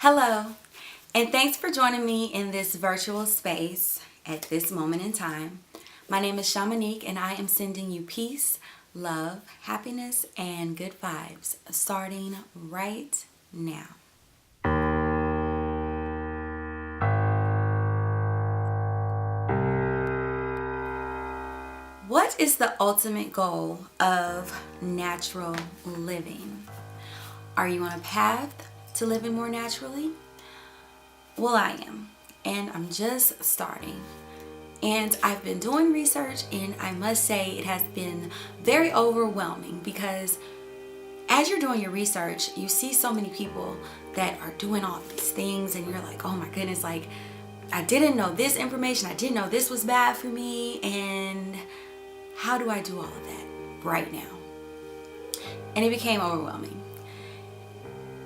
Hello, and thanks for joining me in this virtual space at this moment in time. My name is Shamanique, and I am sending you peace, love, happiness, and good vibes starting right now. What is the ultimate goal of natural living? Are you on a path to living more naturally? Well, I am, and I'm just starting. And I've been doing research, and I must say it has been very overwhelming because as you're doing your research, you see so many people that are doing all these things, and you're like, oh my goodness, like I didn't know this information, I didn't know this was bad for me, and how do I do all of that right now? And it became overwhelming.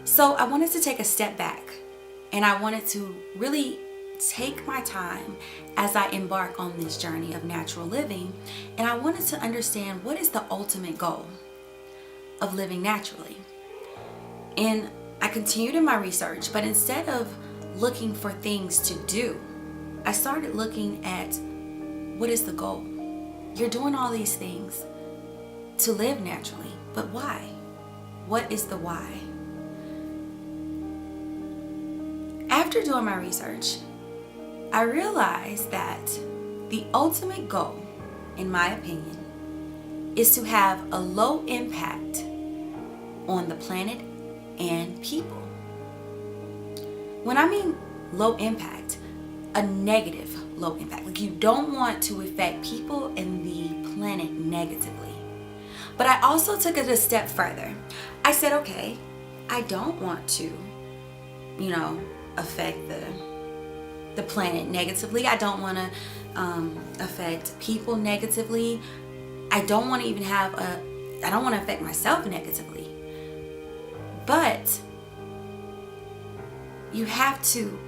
So I wanted to take a step back, and I wanted to really take my time as I embark on this journey of natural living, and I wanted to understand what is the ultimate goal of living naturally. And I continued in my research, but instead of looking for things to do, I started looking at what is the goal. You're doing all these things to live naturally, but why? What is the why? After doing my research, I realized that the ultimate goal, in my opinion, is to have a low impact on the planet and people. When I mean low impact, a negative low impact. Like you don't want to affect people and the planet negatively. But I also took it a step further. I said, okay, I don't want to, affect the planet negatively. I don't want to affect people negatively. I don't want to affect myself negatively. But you have to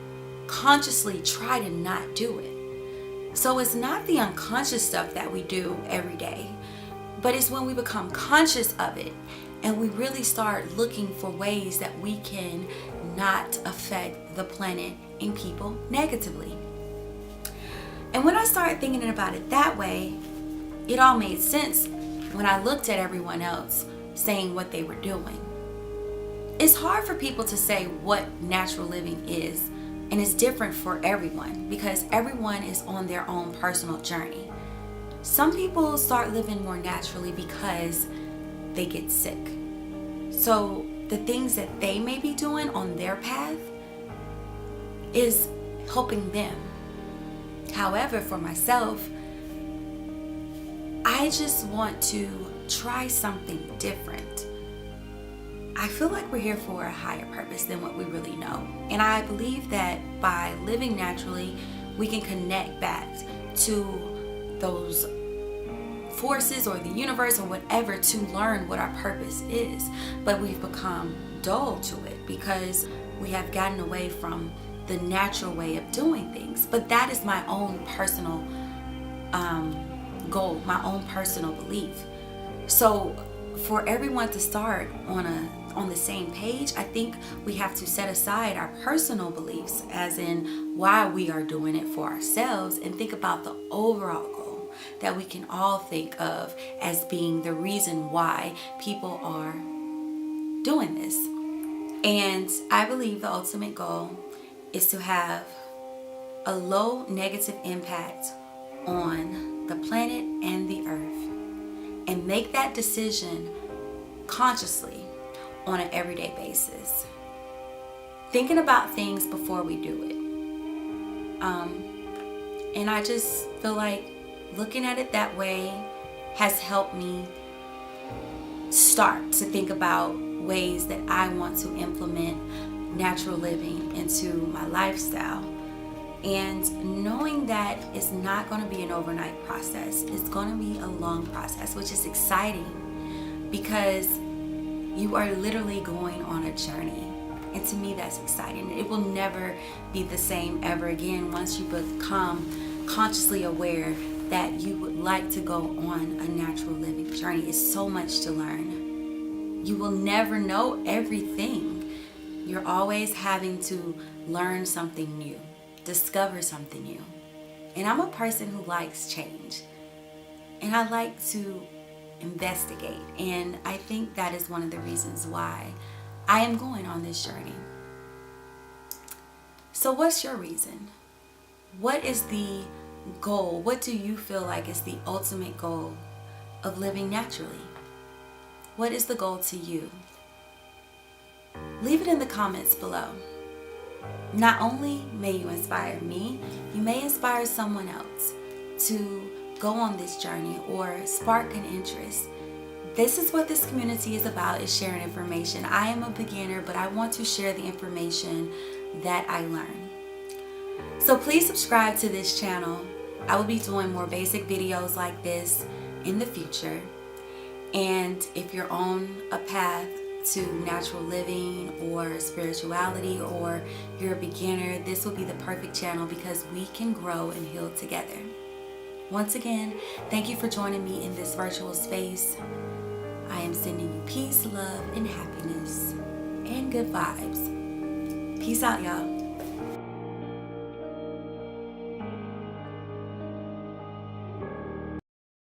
consciously try to not do it. So it's not the unconscious stuff that we do every day, but it's when we become conscious of it and we really start looking for ways that we can not affect the planet and people negatively. And when I started thinking about it that way, it all made sense when I looked at everyone else saying what they were doing. It's hard for people to say what natural living is, and it's different for everyone because everyone is on their own personal journey. Some people start living more naturally because they get sick. So the things that they may be doing on their path is helping them. However, for myself, I just want to try something different. I feel like we're here for a higher purpose than what we really know. And I believe that by living naturally, we can connect back to those forces or the universe or whatever to learn what our purpose is. But we've become dull to it because we have gotten away from the natural way of doing things. But that is my own personal goal, my own personal belief. So for everyone to start on the same page, I think we have to set aside our personal beliefs, as in why we are doing it for ourselves, and think about the overall goal that we can all think of as being the reason why people are doing this. And I believe the ultimate goal is to have a low negative impact on the planet and the earth, and make that decision consciously on an everyday basis, thinking about things before we do it. And I just feel like looking at it that way has helped me start to think about ways that I want to implement natural living into my lifestyle. And knowing that it's not going to be an overnight process, it's going to be a long process, which is exciting because you are literally going on a journey. And to me, that's exciting. It will never be the same ever again once you become consciously aware that you would like to go on a natural living journey. It's so much to learn. You will never know everything. You're always having to learn something new, discover something new. And I'm a person who likes change. And I like to investigate. And I think that is one of the reasons why I am going on this journey. So, what's your reason? What is the goal? What do you feel like is the ultimate goal of living naturally? What is the goal to you? Leave it in the comments below. Not only may you inspire me, you may inspire someone else to go on this journey or spark an interest. This is what this community is about, is sharing information. I am a beginner, but I want to share the information that I learn. So please subscribe to this channel. I will be doing more basic videos like this in the future. And if you're on a path to natural living or spirituality, or you're a beginner, this will be the perfect channel because we can grow and heal together. Once again, thank you for joining me in this virtual space. I am sending you peace, love, and happiness, and good vibes. Peace out, y'all.